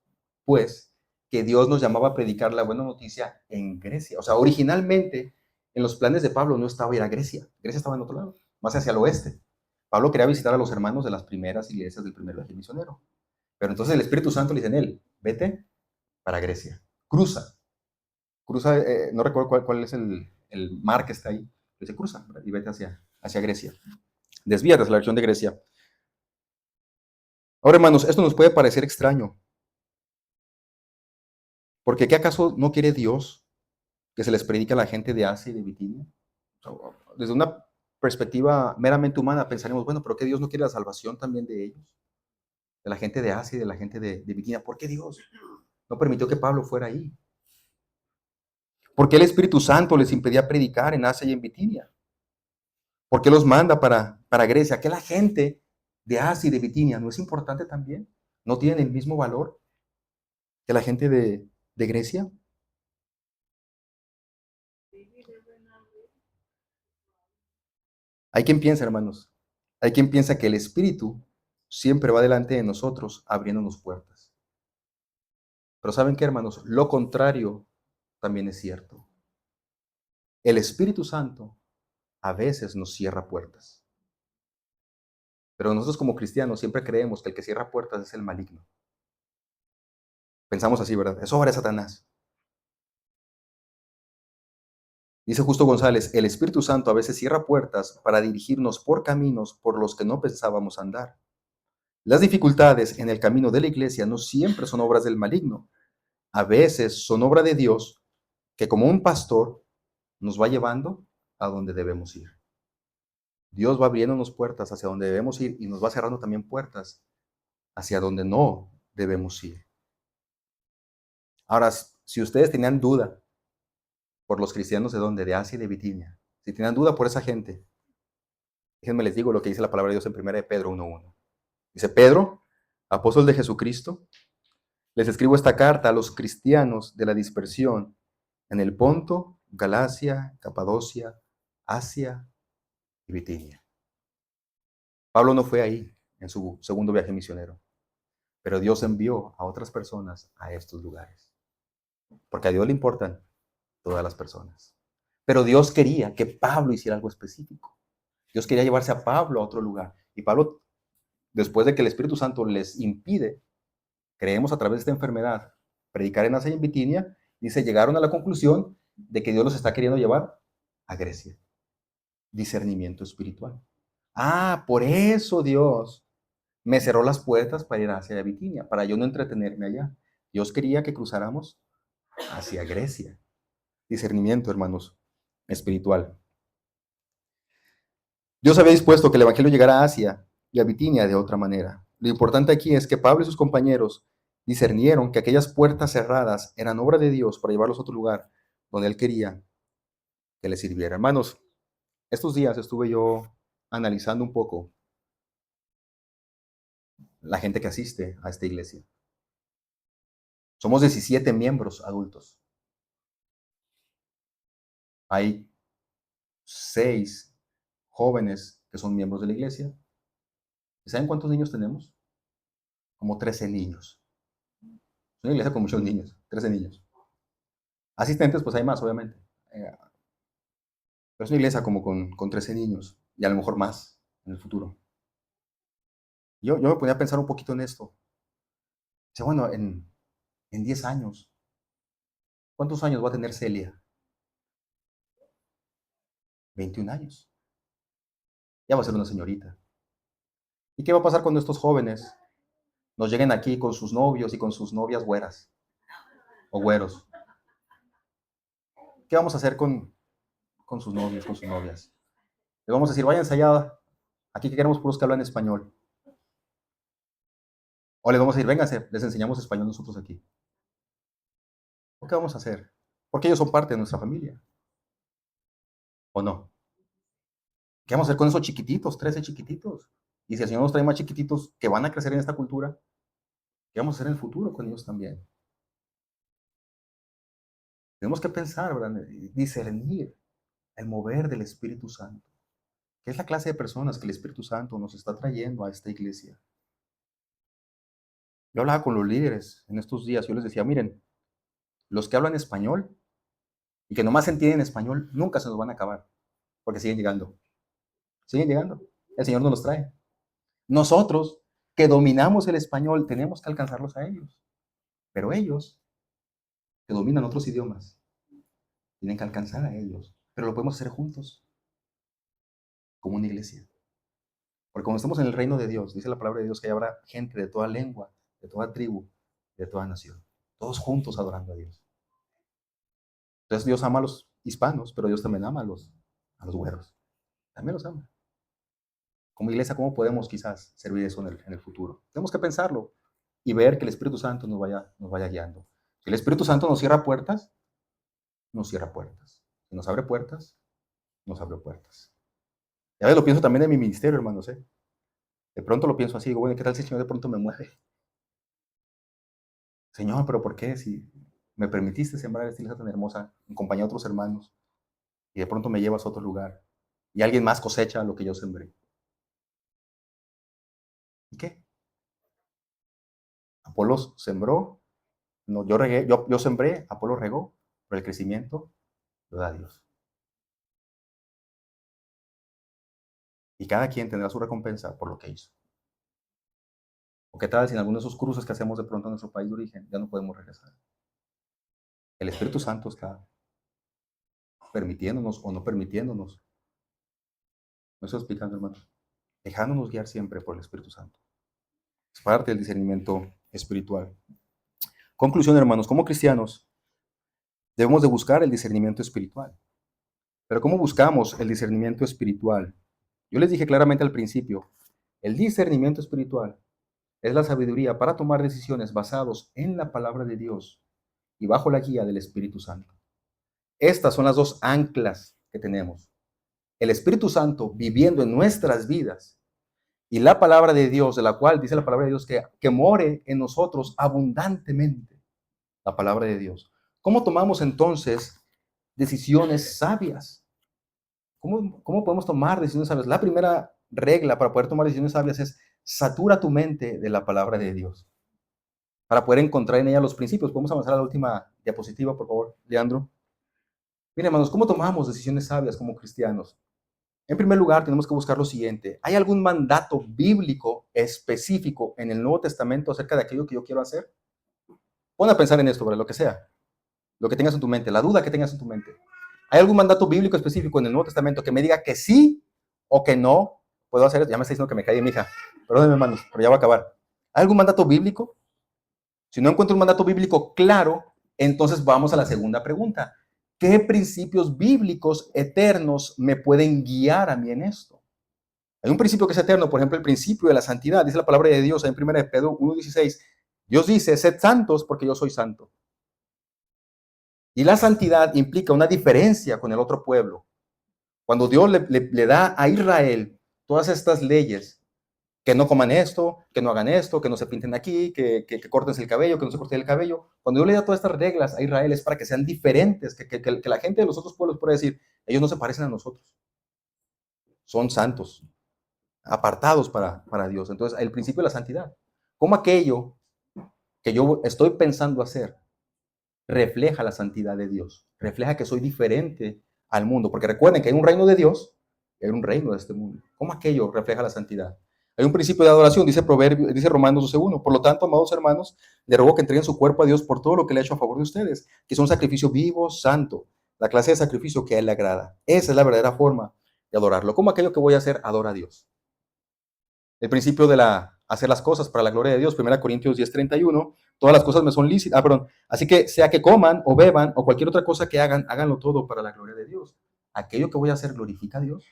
pues, que Dios nos llamaba a predicar la buena noticia en Grecia. O sea, originalmente, en los planes de Pablo no estaba ir a Grecia. Grecia estaba en otro lado, más hacia el oeste. Pablo quería visitar a los hermanos de las primeras iglesias del primer viaje misionero. Pero entonces el Espíritu Santo le dice en él, vete para Grecia. Cruza, no recuerdo cuál es el mar que está ahí. Dice, cruza y vete hacia Grecia. Desvíate hacia la región de Grecia. Ahora, hermanos, esto nos puede parecer extraño, porque ¿qué acaso no quiere Dios que se les predique a la gente de Asia y de Bitinia? Desde una perspectiva meramente humana pensaremos, bueno, pero ¿qué Dios no quiere la salvación también de ellos? De la gente de Asia y de la gente de Bitinia. ¿Por qué Dios no permitió que Pablo fuera ahí? ¿Por qué el Espíritu Santo les impedía predicar en Asia y en Bitinia? ¿Por qué los manda para Grecia? ¿Que la gente de Asia y de Bitinia no es importante también? ¿No tienen el mismo valor que la gente de Grecia? Hay quien piensa, hermanos, hay quien piensa que el Espíritu siempre va delante de nosotros abriéndonos puertas. Pero ¿saben qué, hermanos? Lo contrario también es cierto. El Espíritu Santo a veces nos cierra puertas. Pero nosotros como cristianos siempre creemos que el que cierra puertas es el maligno. Pensamos así, ¿verdad? Es obra de Satanás. Dice Justo González, el Espíritu Santo a veces cierra puertas para dirigirnos por caminos por los que no pensábamos andar. Las dificultades en el camino de la iglesia no siempre son obras del maligno. A veces son obra de Dios que como un pastor nos va llevando a donde debemos ir. Dios va abriéndonos puertas hacia donde debemos ir y nos va cerrando también puertas hacia donde no debemos ir. Ahora, si ustedes tenían duda por los cristianos de donde, de Asia y de Bitinia, si tenían duda por esa gente, déjenme les digo lo que dice la palabra de Dios en 1 de Pedro 1:1. Dice, Pedro, apóstol de Jesucristo, les escribo esta carta a los cristianos de la dispersión en el Ponto, Galacia, Capadocia, Asia y Bitinia. Pablo no fue ahí en su segundo viaje misionero, pero Dios envió a otras personas a estos lugares, porque a Dios le importan todas las personas. Pero Dios quería que Pablo hiciera algo específico. Dios quería llevarse a Pablo a otro lugar. Y Pablo, después de que el Espíritu Santo les impide, creemos a través de esta enfermedad, predicar en Asia y en Bitinia, dice, llegaron a la conclusión de que Dios los está queriendo llevar a Grecia. Discernimiento espiritual. Ah, por eso Dios me cerró las puertas para ir hacia Bitinia, para yo no entretenerme allá. Dios quería que cruzáramos hacia Grecia. Discernimiento, hermanos, espiritual. Dios había dispuesto que el Evangelio llegara a Asia y a Bitinia de otra manera. Lo importante aquí es que Pablo y sus compañeros discernieron que aquellas puertas cerradas eran obra de Dios para llevarlos a otro lugar donde Él quería que les sirviera. Hermanos, estos días estuve yo analizando un poco la gente que asiste a esta iglesia. Somos 17 miembros adultos. Hay 6 jóvenes que son miembros de la iglesia. ¿Y saben cuántos niños tenemos? Como 13 niños. Es una iglesia con muchos niños, 13 niños. Asistentes, pues hay más, obviamente. Pero es una iglesia como con 13 niños y a lo mejor más en el futuro. Yo me ponía a pensar un poquito en esto. Dice, bueno, en 10 años, ¿cuántos años va a tener Celia? 21 años. Ya va a ser una señorita. ¿Y qué va a pasar cuando estos jóvenes nos lleguen aquí con sus novios y con sus novias güeras o güeros? ¿Qué vamos a hacer con sus novios, con sus novias? Les vamos a decir, váyanse allá, aquí que queremos puros que hablan español. O les vamos a decir, vénganse, les enseñamos español nosotros aquí. ¿O qué vamos a hacer? Porque ellos son parte de nuestra familia. ¿O no? ¿Qué vamos a hacer con esos chiquititos, 13 chiquititos? Y si el Señor nos trae más chiquititos que van a crecer en esta cultura, ¿qué vamos a hacer en el futuro con ellos también? Tenemos que pensar, ¿verdad? Discernir el mover del Espíritu Santo. ¿Qué es la clase de personas que el Espíritu Santo nos está trayendo a esta iglesia? Yo hablaba con los líderes en estos días, yo les decía, miren, los que hablan español y que nomás entienden español, nunca se nos van a acabar, porque siguen llegando. Siguen llegando. El Señor nos los trae. Nosotros, que dominamos el español, tenemos que alcanzarlos a ellos. Pero ellos, que dominan otros idiomas, tienen que alcanzar a ellos. Pero lo podemos hacer juntos, como una iglesia. Porque cuando estamos en el reino de Dios, dice la palabra de Dios que habrá gente de toda lengua, de toda tribu, de toda nación. Todos juntos adorando a Dios. Entonces Dios ama a los hispanos, pero Dios también ama a los güeros. También los ama. Como iglesia, ¿cómo podemos quizás servir eso en el futuro? Tenemos que pensarlo y ver que el Espíritu Santo nos vaya guiando. Si el Espíritu Santo nos cierra puertas, nos cierra puertas. Si nos abre puertas, nos abre puertas. Y a veces lo pienso también en mi ministerio, hermanos. De pronto lo pienso así, digo, bueno, ¿qué tal si el Señor de pronto me mueve? Señor, ¿pero por qué? Si me permitiste sembrar esta iglesia tan hermosa en compañía de otros hermanos y de pronto me llevas a otro lugar y alguien más cosecha lo que yo sembré. ¿Y qué? Apolos sembró, no, yo regué, yo sembré, Apolo regó, pero el crecimiento lo da Dios. Y cada quien tendrá su recompensa por lo que hizo. ¿O qué tal si en alguno de esos cruces que hacemos de pronto en nuestro país de origen ya no podemos regresar? El Espíritu Santo está permitiéndonos o no permitiéndonos. Me estoy explicando, hermanos. Dejándonos guiar siempre por el Espíritu Santo. Es parte del discernimiento espiritual. Conclusión, hermanos, como cristianos debemos de buscar el discernimiento espiritual. Pero ¿cómo buscamos el discernimiento espiritual? Yo les dije claramente al principio, el discernimiento espiritual es la sabiduría para tomar decisiones basados en la palabra de Dios y bajo la guía del Espíritu Santo. Estas son las dos anclas que tenemos. El Espíritu Santo viviendo en nuestras vidas y la palabra de Dios, de la cual dice la palabra de Dios que more en nosotros abundantemente. La palabra de Dios. ¿Cómo tomamos entonces decisiones sabias? ¿Cómo podemos tomar decisiones sabias? La primera regla para poder tomar decisiones sabias es satura tu mente de la palabra de Dios. Para poder encontrar en ella los principios. Podemos avanzar a la última diapositiva, por favor, Leandro. Miren, hermanos, ¿cómo tomamos decisiones sabias como cristianos? En primer lugar, tenemos que buscar lo siguiente. ¿Hay algún mandato bíblico específico en el Nuevo Testamento acerca de aquello que yo quiero hacer? Pon a pensar en esto, ¿verdad? Lo que sea. Lo que tengas en tu mente, la duda que tengas en tu mente. ¿Hay algún mandato bíblico específico en el Nuevo Testamento que me diga que sí o que no puedo hacer? Ya me está diciendo que me calle mi hija. Perdónenme, hermanos, pero ya va a acabar. ¿Hay algún mandato bíblico? Si no encuentro un mandato bíblico claro, entonces vamos a la segunda pregunta. ¿Qué principios bíblicos eternos me pueden guiar a mí en esto? Hay un principio que es eterno, por ejemplo, el principio de la santidad. Dice la palabra de Dios en 1 Pedro 1:16. Dios dice, sed santos porque yo soy santo. Y la santidad implica una diferencia con el otro pueblo. Cuando Dios le da a Israel todas estas leyes, que no coman esto, que no hagan esto, que no se pinten aquí, que corten el cabello, que no se corten el cabello. Cuando Dios le da todas estas reglas a Israel es para que sean diferentes, que la gente de los otros pueblos pueda decir, ellos no se parecen a nosotros. Son santos, apartados para Dios. Entonces, el principio de la santidad. ¿Cómo aquello que yo estoy pensando hacer refleja la santidad de Dios? Refleja que soy diferente al mundo. Porque recuerden que hay un reino de Dios y hay un reino de este mundo. ¿Cómo aquello refleja la santidad? Hay un principio de adoración, dice Romanos 12:1. Por lo tanto, amados hermanos, les ruego que entreguen su cuerpo a Dios por todo lo que le ha hecho a favor de ustedes, que es un sacrificio vivo, santo, la clase de sacrificio que a Él le agrada. Esa es la verdadera forma de adorarlo. ¿Cómo aquello que voy a hacer adora a Dios? El principio de hacer las cosas para la gloria de Dios, 1 Corintios 10:31, todas las cosas me son lícitas, así que sea que coman o beban o cualquier otra cosa que hagan, háganlo todo para la gloria de Dios. Aquello que voy a hacer glorifica a Dios.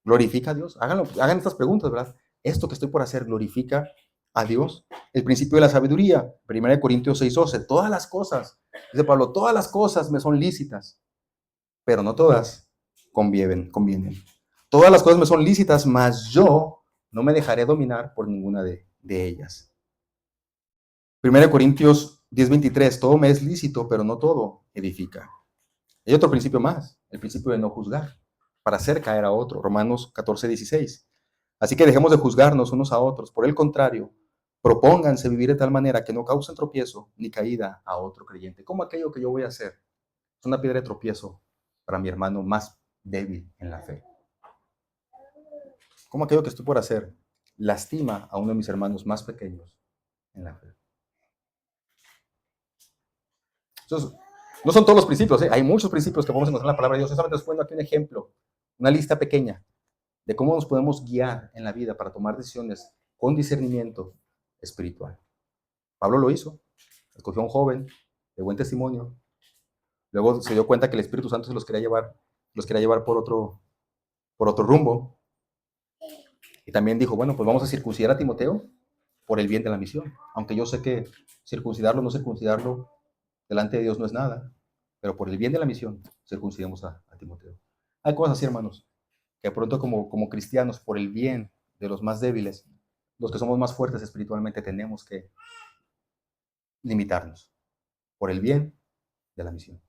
Glorifica a Dios. Hagan estas preguntas, ¿verdad? Esto que estoy por hacer glorifica a Dios. El principio de la sabiduría, 1 Corintios 6:12, todas las cosas, dice Pablo, todas las cosas me son lícitas, pero no todas convienen. Todas las cosas me son lícitas, mas yo no me dejaré dominar por ninguna de ellas. 1 Corintios 10:23, todo me es lícito, pero no todo edifica. Hay otro principio más, el principio de no juzgar, para hacer caer a otro. Romanos 14:16. Así que dejemos de juzgarnos unos a otros. Por el contrario, Propónganse vivir de tal manera que no causen tropiezo ni caída a otro creyente. ¿Cómo aquello que yo voy a hacer es una piedra de tropiezo para mi hermano más débil en la fe? ¿Cómo aquello que estoy por hacer lastima a uno de mis hermanos más pequeños en la fe? Entonces, no son todos los principios, ¿eh? Hay muchos principios que podemos encontrar en la palabra de Dios. Yo solamente estoy poniendo aquí un ejemplo, una lista pequeña de cómo nos podemos guiar en la vida para tomar decisiones con discernimiento espiritual. Pablo lo hizo, escogió a un joven de buen testimonio, luego se dio cuenta que el Espíritu Santo se los quería llevar por otro rumbo, y también dijo, bueno, pues vamos a circuncidar a Timoteo por el bien de la misión, aunque yo sé que circuncidarlo o no circuncidarlo delante de Dios no es nada, pero por el bien de la misión circuncidemos a Timoteo. Hay cosas así, hermanos, que de pronto como cristianos, por el bien de los más débiles, los que somos más fuertes espiritualmente, tenemos que limitarnos por el bien de la misión.